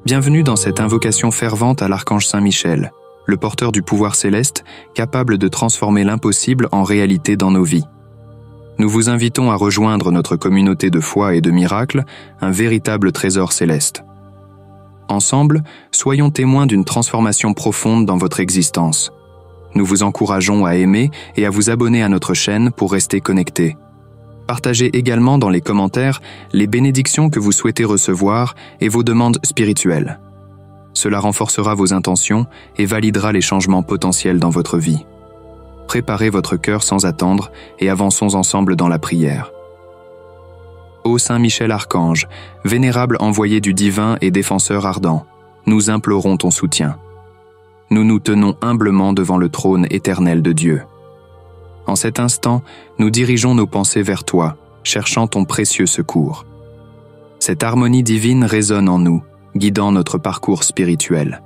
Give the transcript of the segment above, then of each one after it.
Bienvenue dans cette invocation fervente à l'archange Saint Michel, le porteur du pouvoir céleste, capable de transformer l'impossible en réalité dans nos vies. Nous vous invitons à rejoindre notre communauté de foi et de miracles, un véritable trésor céleste. Ensemble, soyons témoins d'une transformation profonde dans votre existence. Nous vous encourageons à aimer et à vous abonner à notre chaîne pour rester connectés. Partagez également dans les commentaires les bénédictions que vous souhaitez recevoir et vos demandes spirituelles. Cela renforcera vos intentions et validera les changements potentiels dans votre vie. Préparez votre cœur sans attendre et avançons ensemble dans la prière. Ô Saint Michel Archange, vénérable envoyé du divin et défenseur ardent, nous implorons ton soutien. Nous nous tenons humblement devant le trône éternel de Dieu. En cet instant, nous dirigeons nos pensées vers toi, cherchant ton précieux secours. Cette harmonie divine résonne en nous, guidant notre parcours spirituel.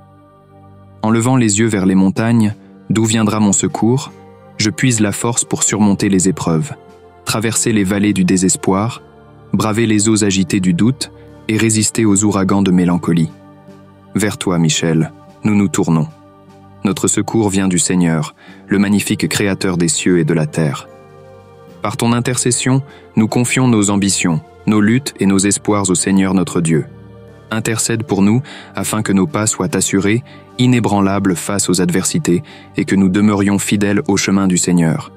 En levant les yeux vers les montagnes, d'où viendra mon secours, je puise la force pour surmonter les épreuves, traverser les vallées du désespoir, braver les eaux agitées du doute et résister aux ouragans de mélancolie. Vers toi, Michel, nous nous tournons. Notre secours vient du Seigneur, le magnifique Créateur des cieux et de la terre. Par ton intercession, nous confions nos ambitions, nos luttes et nos espoirs au Seigneur notre Dieu. Intercède pour nous afin que nos pas soient assurés, inébranlables face aux adversités et que nous demeurions fidèles au chemin du Seigneur.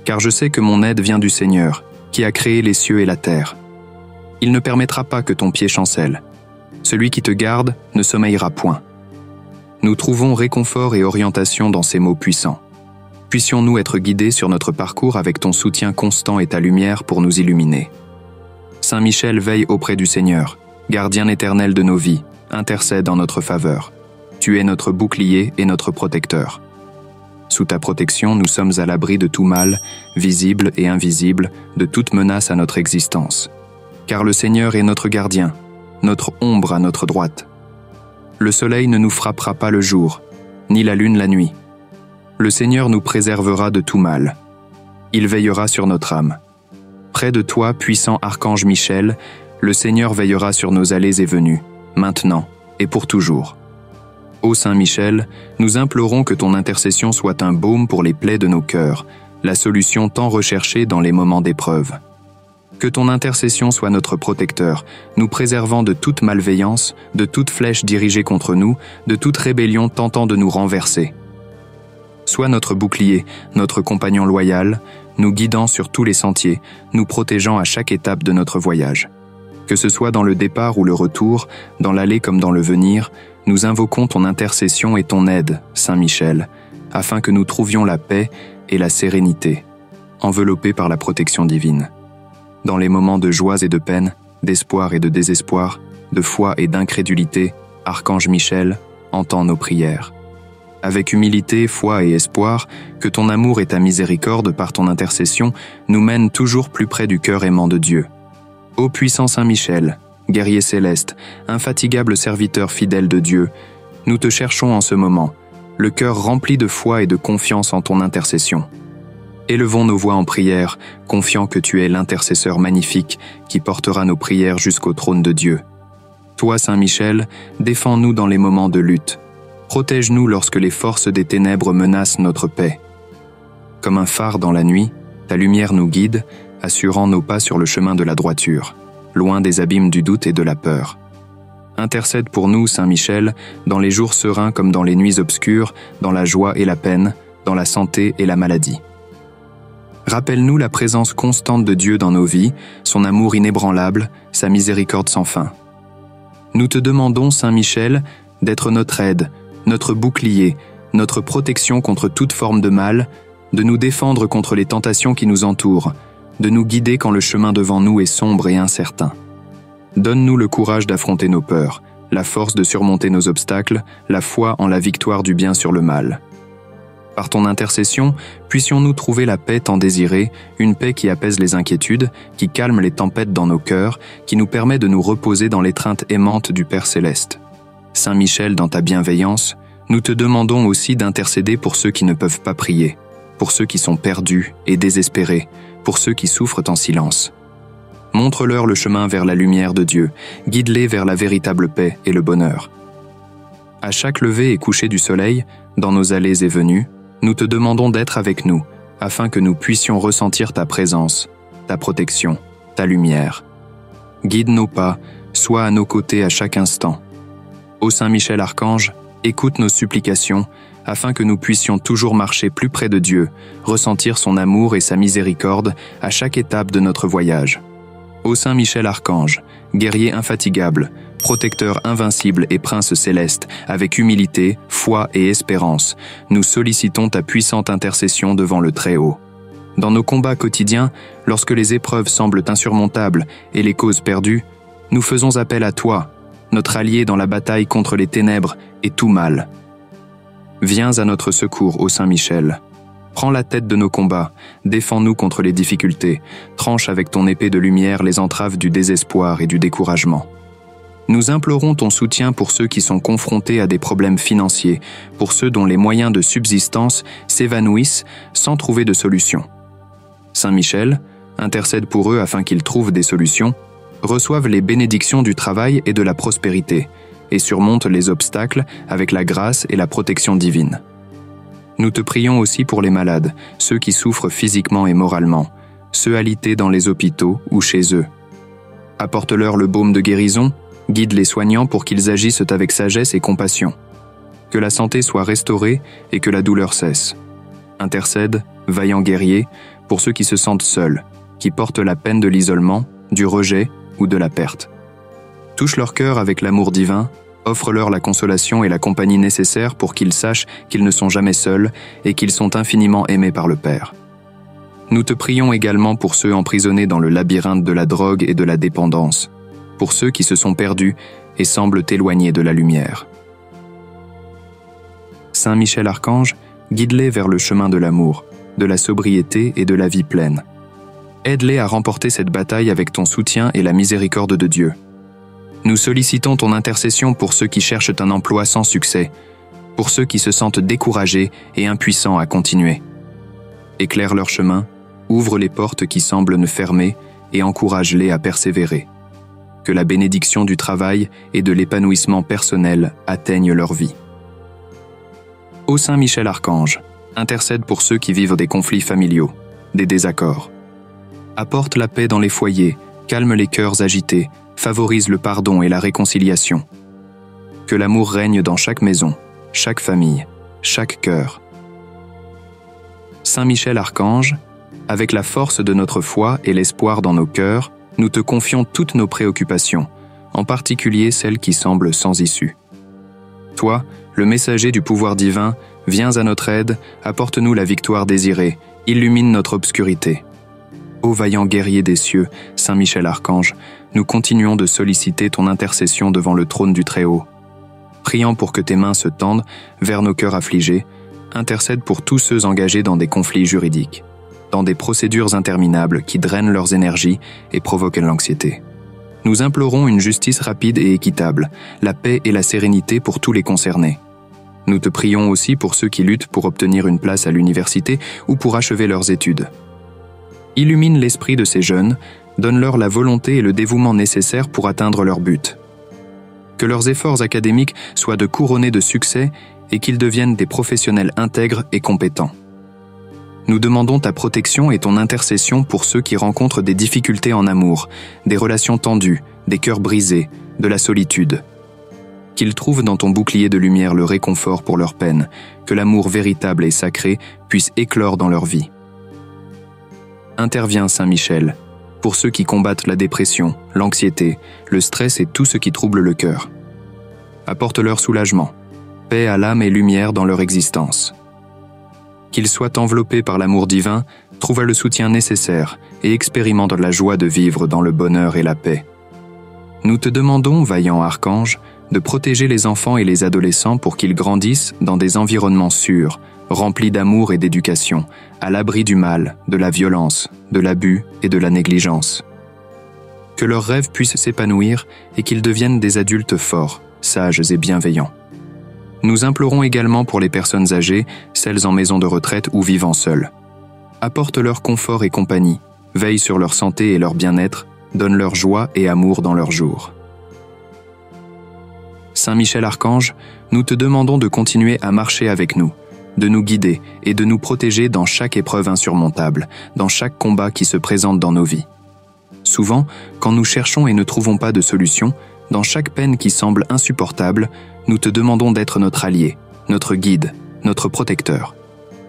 Car je sais que mon aide vient du Seigneur, qui a créé les cieux et la terre. Il ne permettra pas que ton pied chancelle. Celui qui te garde ne sommeillera point. Nous trouvons réconfort et orientation dans ces mots puissants. Puissions-nous être guidés sur notre parcours avec ton soutien constant et ta lumière pour nous illuminer. Saint Michel veille auprès du Seigneur, gardien éternel de nos vies, intercède en notre faveur. Tu es notre bouclier et notre protecteur. Sous ta protection, nous sommes à l'abri de tout mal, visible et invisible, de toute menace à notre existence. Car le Seigneur est notre gardien, notre ombre à notre droite. Le soleil ne nous frappera pas le jour, ni la lune la nuit. Le Seigneur nous préservera de tout mal. Il veillera sur notre âme. Près de toi, puissant archange Michel, le Seigneur veillera sur nos allées et venues, maintenant et pour toujours. Ô Saint Michel, nous implorons que ton intercession soit un baume pour les plaies de nos cœurs, la solution tant recherchée dans les moments d'épreuve. Que ton intercession soit notre protecteur, nous préservant de toute malveillance, de toute flèche dirigée contre nous, de toute rébellion tentant de nous renverser. Sois notre bouclier, notre compagnon loyal, nous guidant sur tous les sentiers, nous protégeant à chaque étape de notre voyage. Que ce soit dans le départ ou le retour, dans l'aller comme dans le venir, nous invoquons ton intercession et ton aide, Saint Michel, afin que nous trouvions la paix et la sérénité, enveloppés par la protection divine. Dans les moments de joie et de peine, d'espoir et de désespoir, de foi et d'incrédulité, Archange Michel, entends nos prières. Avec humilité, foi et espoir, que ton amour et ta miséricorde par ton intercession nous mènent toujours plus près du cœur aimant de Dieu. Ô puissant Saint Michel, guerrier céleste, infatigable serviteur fidèle de Dieu, nous te cherchons en ce moment, le cœur rempli de foi et de confiance en ton intercession. Élevons nos voix en prière, confiant que tu es l'intercesseur magnifique qui portera nos prières jusqu'au trône de Dieu. Toi, Saint Michel, défends-nous dans les moments de lutte. Protège-nous lorsque les forces des ténèbres menacent notre paix. Comme un phare dans la nuit, ta lumière nous guide, assurant nos pas sur le chemin de la droiture, loin des abîmes du doute et de la peur. Intercède pour nous, Saint Michel, dans les jours sereins comme dans les nuits obscures, dans la joie et la peine, dans la santé et la maladie. Rappelle-nous la présence constante de Dieu dans nos vies, son amour inébranlable, sa miséricorde sans fin. Nous te demandons, Saint Michel, d'être notre aide, notre bouclier, notre protection contre toute forme de mal, de nous défendre contre les tentations qui nous entourent, de nous guider quand le chemin devant nous est sombre et incertain. Donne-nous le courage d'affronter nos peurs, la force de surmonter nos obstacles, la foi en la victoire du bien sur le mal. Par ton intercession, puissions-nous trouver la paix tant désirée, une paix qui apaise les inquiétudes, qui calme les tempêtes dans nos cœurs, qui nous permet de nous reposer dans l'étreinte aimante du Père Céleste. Saint Michel, dans ta bienveillance, nous te demandons aussi d'intercéder pour ceux qui ne peuvent pas prier, pour ceux qui sont perdus et désespérés, pour ceux qui souffrent en silence. Montre-leur le chemin vers la lumière de Dieu, guide-les vers la véritable paix et le bonheur. À chaque lever et coucher du soleil, dans nos allées et venues, nous te demandons d'être avec nous, afin que nous puissions ressentir ta présence, ta protection, ta lumière. Guide nos pas, sois à nos côtés à chaque instant. Ô Saint Michel Archange, écoute nos supplications, afin que nous puissions toujours marcher plus près de Dieu, ressentir son amour et sa miséricorde à chaque étape de notre voyage. Ô Saint Michel Archange, guerrier infatigable, protecteur invincible et prince céleste, avec humilité, foi et espérance, nous sollicitons ta puissante intercession devant le Très-Haut. Dans nos combats quotidiens, lorsque les épreuves semblent insurmontables et les causes perdues, nous faisons appel à toi, notre allié dans la bataille contre les ténèbres et tout mal. Viens à notre secours, ô Saint Michel. Prends la tête de nos combats, défends-nous contre les difficultés, tranche avec ton épée de lumière les entraves du désespoir et du découragement. Nous implorons ton soutien pour ceux qui sont confrontés à des problèmes financiers, pour ceux dont les moyens de subsistance s'évanouissent sans trouver de solution. Saint Michel, intercède pour eux afin qu'ils trouvent des solutions, reçoivent les bénédictions du travail et de la prospérité, et surmontent les obstacles avec la grâce et la protection divine. Nous te prions aussi pour les malades, ceux qui souffrent physiquement et moralement, ceux alités dans les hôpitaux ou chez eux. Apporte-leur le baume de guérison, guide les soignants pour qu'ils agissent avec sagesse et compassion. Que la santé soit restaurée et que la douleur cesse. Intercède, vaillant guerrier, pour ceux qui se sentent seuls, qui portent la peine de l'isolement, du rejet ou de la perte. Touche leur cœur avec l'amour divin, offre-leur la consolation et la compagnie nécessaires pour qu'ils sachent qu'ils ne sont jamais seuls et qu'ils sont infiniment aimés par le Père. Nous te prions également pour ceux emprisonnés dans le labyrinthe de la drogue et de la dépendance, pour ceux qui se sont perdus et semblent éloignés de la lumière. Saint Michel Archange, guide-les vers le chemin de l'amour, de la sobriété et de la vie pleine. Aide-les à remporter cette bataille avec ton soutien et la miséricorde de Dieu. Nous sollicitons ton intercession pour ceux qui cherchent un emploi sans succès, pour ceux qui se sentent découragés et impuissants à continuer. Éclaire leur chemin, ouvre les portes qui semblent ne fermer et encourage-les à persévérer. Que la bénédiction du travail et de l'épanouissement personnel atteignent leur vie. Ô Saint Michel Archange, intercède pour ceux qui vivent des conflits familiaux, des désaccords. Apporte la paix dans les foyers, calme les cœurs agités, favorise le pardon et la réconciliation. Que l'amour règne dans chaque maison, chaque famille, chaque cœur. Saint Michel Archange, avec la force de notre foi et l'espoir dans nos cœurs, nous te confions toutes nos préoccupations, en particulier celles qui semblent sans issue. Toi, le messager du pouvoir divin, viens à notre aide, apporte-nous la victoire désirée, illumine notre obscurité. Ô vaillant guerrier des cieux, Saint Michel Archange, nous continuons de solliciter ton intercession devant le trône du Très-Haut. Priant pour que tes mains se tendent vers nos cœurs affligés, intercède pour tous ceux engagés dans des conflits juridiques, dans des procédures interminables qui drainent leurs énergies et provoquent l'anxiété. Nous implorons une justice rapide et équitable, la paix et la sérénité pour tous les concernés. Nous te prions aussi pour ceux qui luttent pour obtenir une place à l'université ou pour achever leurs études. Illumine l'esprit de ces jeunes, donne-leur la volonté et le dévouement nécessaires pour atteindre leur but. Que leurs efforts académiques soient de couronnés de succès et qu'ils deviennent des professionnels intègres et compétents. Nous demandons ta protection et ton intercession pour ceux qui rencontrent des difficultés en amour, des relations tendues, des cœurs brisés, de la solitude. Qu'ils trouvent dans ton bouclier de lumière le réconfort pour leur peine, que l'amour véritable et sacré puisse éclore dans leur vie. Interviens, Saint Michel, pour ceux qui combattent la dépression, l'anxiété, le stress et tout ce qui trouble le cœur. Apporte-leur soulagement, paix à l'âme et lumière dans leur existence. Qu'ils soient enveloppés par l'amour divin, trouvent le soutien nécessaire et expérimentent la joie de vivre dans le bonheur et la paix. Nous te demandons, vaillant archange, de protéger les enfants et les adolescents pour qu'ils grandissent dans des environnements sûrs, remplis d'amour et d'éducation, à l'abri du mal, de la violence, de l'abus et de la négligence. Que leurs rêves puissent s'épanouir et qu'ils deviennent des adultes forts, sages et bienveillants. Nous implorons également pour les personnes âgées, celles en maison de retraite ou vivant seules. Apporte leur confort et compagnie, veille sur leur santé et leur bien-être, donne-leur joie et amour dans leurs jours. Saint Michel Archange, nous te demandons de continuer à marcher avec nous, de nous guider et de nous protéger dans chaque épreuve insurmontable, dans chaque combat qui se présente dans nos vies. Souvent, quand nous cherchons et ne trouvons pas de solution, dans chaque peine qui semble insupportable, nous te demandons d'être notre allié, notre guide, notre protecteur.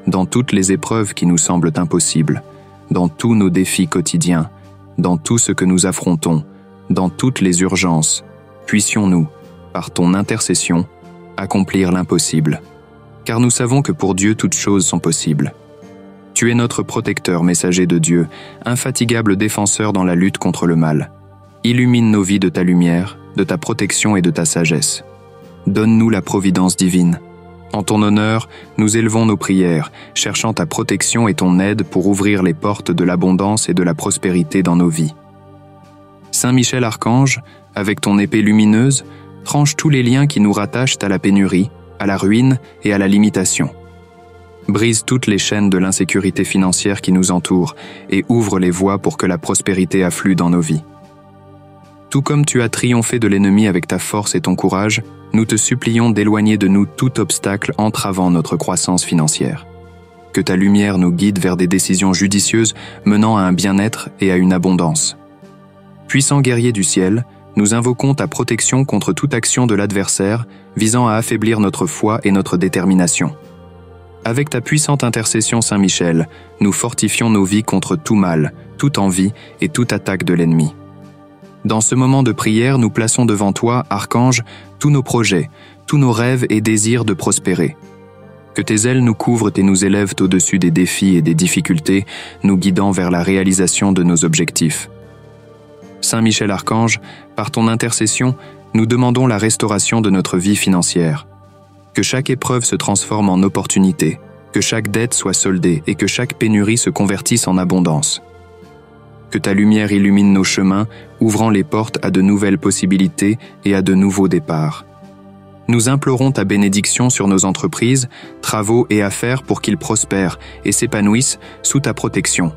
Dans toutes les épreuves qui nous semblent impossibles, dans tous nos défis quotidiens, dans tout ce que nous affrontons, dans toutes les urgences, puissions-nous, par ton intercession, accomplir l'impossible. Car nous savons que pour Dieu toutes choses sont possibles. Tu es notre protecteur messager de Dieu, infatigable défenseur dans la lutte contre le mal. Illumine nos vies de ta lumière, de ta protection et de ta sagesse. Donne-nous la providence divine. En ton honneur, nous élevons nos prières, cherchant ta protection et ton aide pour ouvrir les portes de l'abondance et de la prospérité dans nos vies. Saint Michel Archange, avec ton épée lumineuse, tranche tous les liens qui nous rattachent à la pénurie, à la ruine et à la limitation. Brise toutes les chaînes de l'insécurité financière qui nous entourent et ouvre les voies pour que la prospérité afflue dans nos vies. Tout comme tu as triomphé de l'ennemi avec ta force et ton courage, nous te supplions d'éloigner de nous tout obstacle entravant notre croissance financière. Que ta lumière nous guide vers des décisions judicieuses menant à un bien-être et à une abondance. Puissant guerrier du ciel, nous invoquons ta protection contre toute action de l'adversaire visant à affaiblir notre foi et notre détermination. Avec ta puissante intercession, Saint Michel, nous fortifions nos vies contre tout mal, toute envie et toute attaque de l'ennemi. Dans ce moment de prière, nous plaçons devant toi, Archange, tous nos projets, tous nos rêves et désirs de prospérer. Que tes ailes nous couvrent et nous élèvent au-dessus des défis et des difficultés, nous guidant vers la réalisation de nos objectifs. Saint Michel Archange, par ton intercession, nous demandons la restauration de notre vie financière. Que chaque épreuve se transforme en opportunité, que chaque dette soit soldée et que chaque pénurie se convertisse en abondance. Que ta lumière illumine nos chemins, ouvrant les portes à de nouvelles possibilités et à de nouveaux départs. Nous implorons ta bénédiction sur nos entreprises, travaux et affaires pour qu'ils prospèrent et s'épanouissent sous ta protection,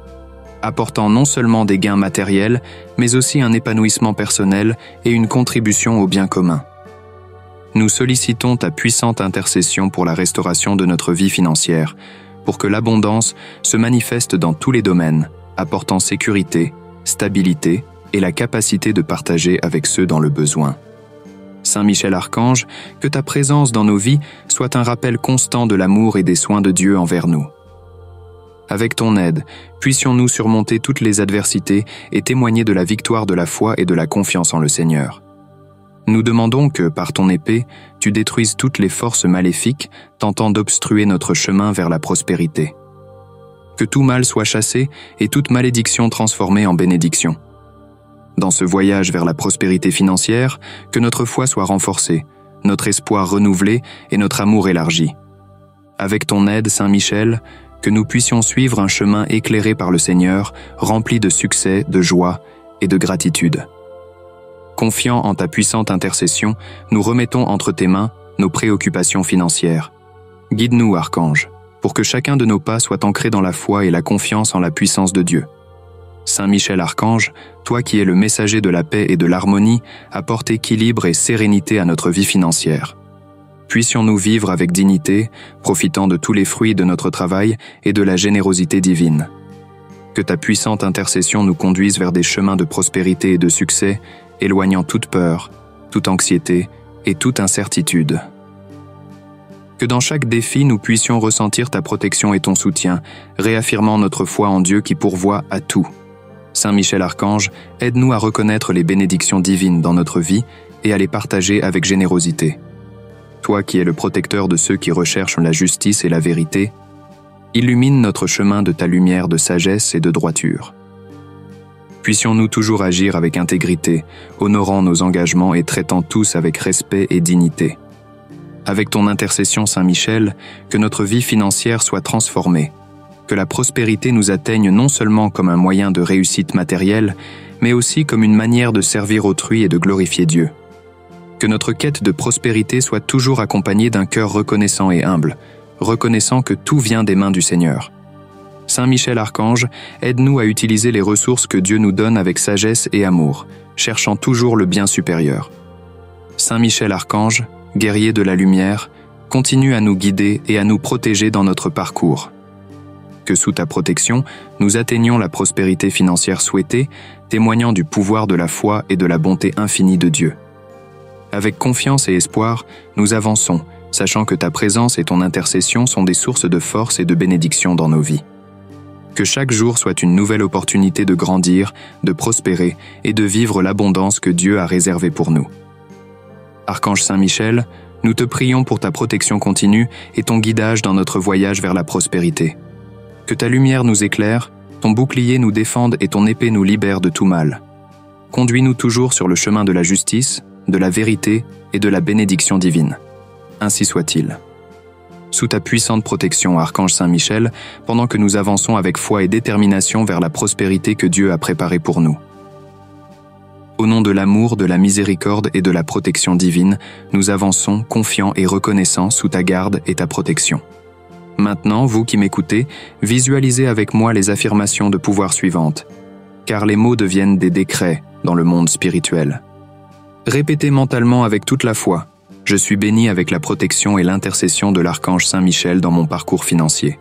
apportant non seulement des gains matériels, mais aussi un épanouissement personnel et une contribution au bien commun. Nous sollicitons ta puissante intercession pour la restauration de notre vie financière, pour que l'abondance se manifeste dans tous les domaines, apportant sécurité, stabilité et la capacité de partager avec ceux dans le besoin. Saint Michel Archange, que ta présence dans nos vies soit un rappel constant de l'amour et des soins de Dieu envers nous. Avec ton aide, puissions-nous surmonter toutes les adversités et témoigner de la victoire de la foi et de la confiance en le Seigneur. Nous demandons que, par ton épée, tu détruises toutes les forces maléfiques tentant d'obstruer notre chemin vers la prospérité. Que tout mal soit chassé et toute malédiction transformée en bénédiction. Dans ce voyage vers la prospérité financière, que notre foi soit renforcée, notre espoir renouvelé et notre amour élargi. Avec ton aide, Saint Michel, que nous puissions suivre un chemin éclairé par le Seigneur, rempli de succès, de joie et de gratitude. Confiant en ta puissante intercession, nous remettons entre tes mains nos préoccupations financières. Guide-nous, Archange, pour que chacun de nos pas soit ancré dans la foi et la confiance en la puissance de Dieu. Saint Michel Archange, toi qui es le messager de la paix et de l'harmonie, apporte équilibre et sérénité à notre vie financière. Puissions-nous vivre avec dignité, profitant de tous les fruits de notre travail et de la générosité divine. Que ta puissante intercession nous conduise vers des chemins de prospérité et de succès, éloignant toute peur, toute anxiété et toute incertitude. Que dans chaque défi, nous puissions ressentir ta protection et ton soutien, réaffirmant notre foi en Dieu qui pourvoit à tout. Saint Michel Archange, aide-nous à reconnaître les bénédictions divines dans notre vie et à les partager avec générosité. Toi qui es le protecteur de ceux qui recherchent la justice et la vérité, illumine notre chemin de ta lumière de sagesse et de droiture. Puissions-nous toujours agir avec intégrité, honorant nos engagements et traitant tous avec respect et dignité. Avec ton intercession, Saint Michel, que notre vie financière soit transformée, que la prospérité nous atteigne non seulement comme un moyen de réussite matérielle, mais aussi comme une manière de servir autrui et de glorifier Dieu. Que notre quête de prospérité soit toujours accompagnée d'un cœur reconnaissant et humble, reconnaissant que tout vient des mains du Seigneur. Saint Michel Archange, aide-nous à utiliser les ressources que Dieu nous donne avec sagesse et amour, cherchant toujours le bien supérieur. Saint Michel Archange, guerrier de la lumière, continue à nous guider et à nous protéger dans notre parcours. Que sous ta protection, nous atteignions la prospérité financière souhaitée, témoignant du pouvoir de la foi et de la bonté infinie de Dieu. Avec confiance et espoir, nous avançons, sachant que ta présence et ton intercession sont des sources de force et de bénédiction dans nos vies. Que chaque jour soit une nouvelle opportunité de grandir, de prospérer et de vivre l'abondance que Dieu a réservée pour nous. Archange Saint Michel, nous te prions pour ta protection continue et ton guidage dans notre voyage vers la prospérité. Que ta lumière nous éclaire, ton bouclier nous défende et ton épée nous libère de tout mal. Conduis-nous toujours sur le chemin de la justice, de la vérité et de la bénédiction divine. Ainsi soit-il. Sous ta puissante protection, Archange Saint Michel, pendant que nous avançons avec foi et détermination vers la prospérité que Dieu a préparée pour nous. Au nom de l'amour, de la miséricorde et de la protection divine, nous avançons confiants et reconnaissants sous ta garde et ta protection. Maintenant, vous qui m'écoutez, visualisez avec moi les affirmations de pouvoir suivantes, car les mots deviennent des décrets dans le monde spirituel. Répétez mentalement avec toute la foi. Je suis béni avec la protection et l'intercession de l'Archange Saint Michel dans mon parcours financier.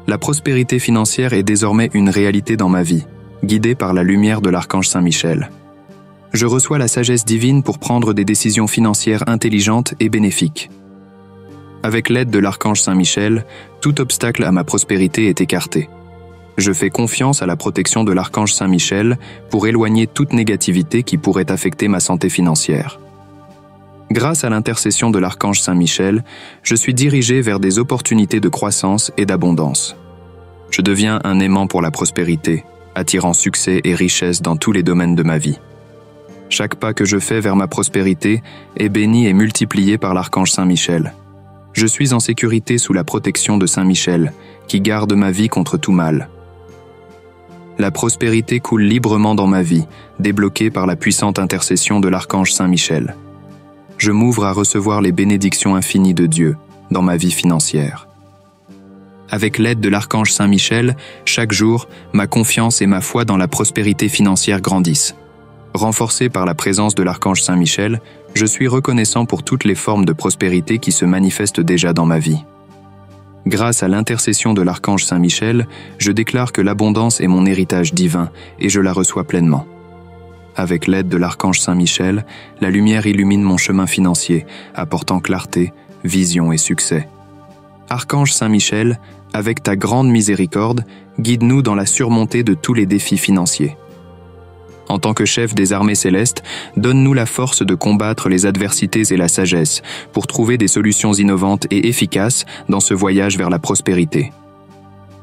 La prospérité financière est désormais une réalité dans ma vie, guidée par la lumière de l'Archange Saint Michel. Je reçois la sagesse divine pour prendre des décisions financières intelligentes et bénéfiques. Avec l'aide de l'Archange Saint Michel, tout obstacle à ma prospérité est écarté. Je fais confiance à la protection de l'Archange Saint Michel pour éloigner toute négativité qui pourrait affecter ma santé financière. Grâce à l'intercession de l'Archange Saint Michel, je suis dirigé vers des opportunités de croissance et d'abondance. Je deviens un aimant pour la prospérité, attirant succès et richesse dans tous les domaines de ma vie. Chaque pas que je fais vers ma prospérité est béni et multiplié par l'Archange Saint Michel. Je suis en sécurité sous la protection de Saint Michel, qui garde ma vie contre tout mal. La prospérité coule librement dans ma vie, débloquée par la puissante intercession de l'Archange Saint Michel. Je m'ouvre à recevoir les bénédictions infinies de Dieu dans ma vie financière. Avec l'aide de l'Archange Saint Michel, chaque jour, ma confiance et ma foi dans la prospérité financière grandissent. Renforcé par la présence de l'Archange Saint Michel, je suis reconnaissant pour toutes les formes de prospérité qui se manifestent déjà dans ma vie. Grâce à l'intercession de l'Archange Saint Michel, je déclare que l'abondance est mon héritage divin et je la reçois pleinement. Avec l'aide de l'Archange Saint Michel, la lumière illumine mon chemin financier, apportant clarté, vision et succès. Archange Saint Michel, avec ta grande miséricorde, guide-nous dans la surmontée de tous les défis financiers. En tant que chef des armées célestes, donne-nous la force de combattre les adversités et la sagesse pour trouver des solutions innovantes et efficaces dans ce voyage vers la prospérité.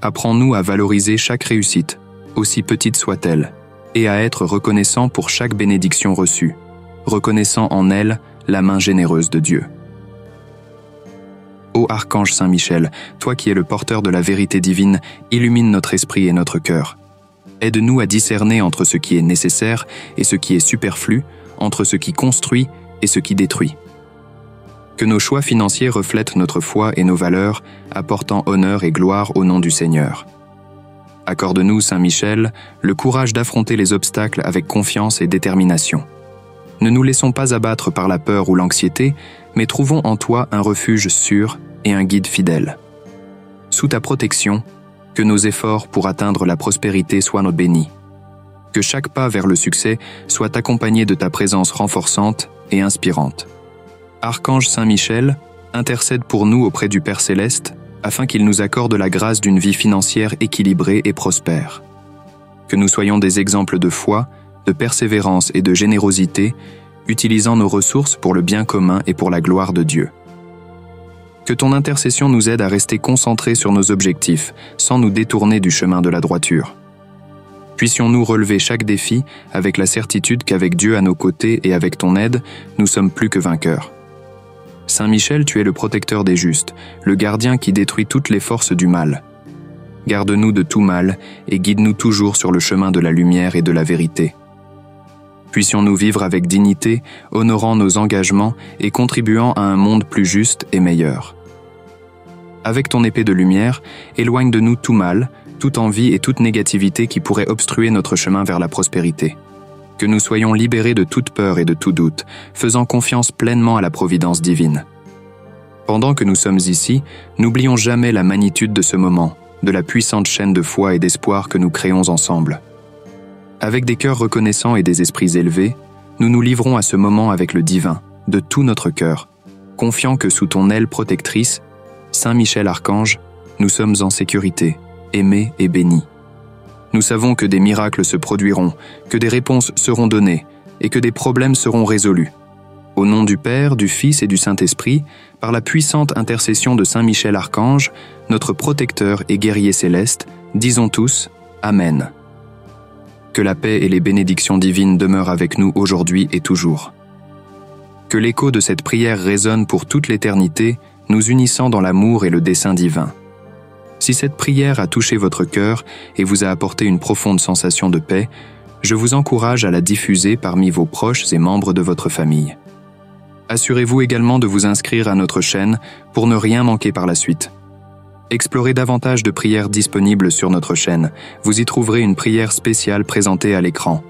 Apprends-nous à valoriser chaque réussite, aussi petite soit-elle, et à être reconnaissant pour chaque bénédiction reçue, reconnaissant en elle la main généreuse de Dieu. Ô Archange Saint Michel, toi qui es le porteur de la vérité divine, illumine notre esprit et notre cœur. Aide-nous à discerner entre ce qui est nécessaire et ce qui est superflu, entre ce qui construit et ce qui détruit. Que nos choix financiers reflètent notre foi et nos valeurs, apportant honneur et gloire au nom du Seigneur. Accorde-nous, Saint Michel, le courage d'affronter les obstacles avec confiance et détermination. Ne nous laissons pas abattre par la peur ou l'anxiété, mais trouvons en toi un refuge sûr et un guide fidèle. Sous ta protection, que nos efforts pour atteindre la prospérité soient bénis. Que chaque pas vers le succès soit accompagné de ta présence renforçante et inspirante. Archange Saint Michel, intercède pour nous auprès du Père Céleste, afin qu'il nous accorde la grâce d'une vie financière équilibrée et prospère. Que nous soyons des exemples de foi, de persévérance et de générosité, utilisant nos ressources pour le bien commun et pour la gloire de Dieu. Que ton intercession nous aide à rester concentrés sur nos objectifs, sans nous détourner du chemin de la droiture. Puissions-nous relever chaque défi avec la certitude qu'avec Dieu à nos côtés et avec ton aide, nous sommes plus que vainqueurs. Saint Michel, tu es le protecteur des justes, le gardien qui détruit toutes les forces du mal. Garde-nous de tout mal et guide-nous toujours sur le chemin de la lumière et de la vérité. Puissions-nous vivre avec dignité, honorant nos engagements et contribuant à un monde plus juste et meilleur. Avec ton épée de lumière, éloigne de nous tout mal, toute envie et toute négativité qui pourrait obstruer notre chemin vers la prospérité. Que nous soyons libérés de toute peur et de tout doute, faisant confiance pleinement à la providence divine. Pendant que nous sommes ici, n'oublions jamais la magnitude de ce moment, de la puissante chaîne de foi et d'espoir que nous créons ensemble. Avec des cœurs reconnaissants et des esprits élevés, nous nous livrons à ce moment avec le divin, de tout notre cœur, confiant que sous ton aile protectrice, Saint Michel Archange, nous sommes en sécurité, aimés et bénis. Nous savons que des miracles se produiront, que des réponses seront données et que des problèmes seront résolus. Au nom du Père, du Fils et du Saint-Esprit, par la puissante intercession de Saint Michel Archange, notre protecteur et guerrier céleste, disons tous Amen. Que la paix et les bénédictions divines demeurent avec nous aujourd'hui et toujours. Que l'écho de cette prière résonne pour toute l'éternité, nous unissant dans l'amour et le dessein divin. Si cette prière a touché votre cœur et vous a apporté une profonde sensation de paix, je vous encourage à la diffuser parmi vos proches et membres de votre famille. Assurez-vous également de vous inscrire à notre chaîne pour ne rien manquer par la suite. Explorez davantage de prières disponibles sur notre chaîne. Vous y trouverez une prière spéciale présentée à l'écran.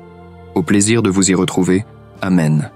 Au plaisir de vous y retrouver. Amen.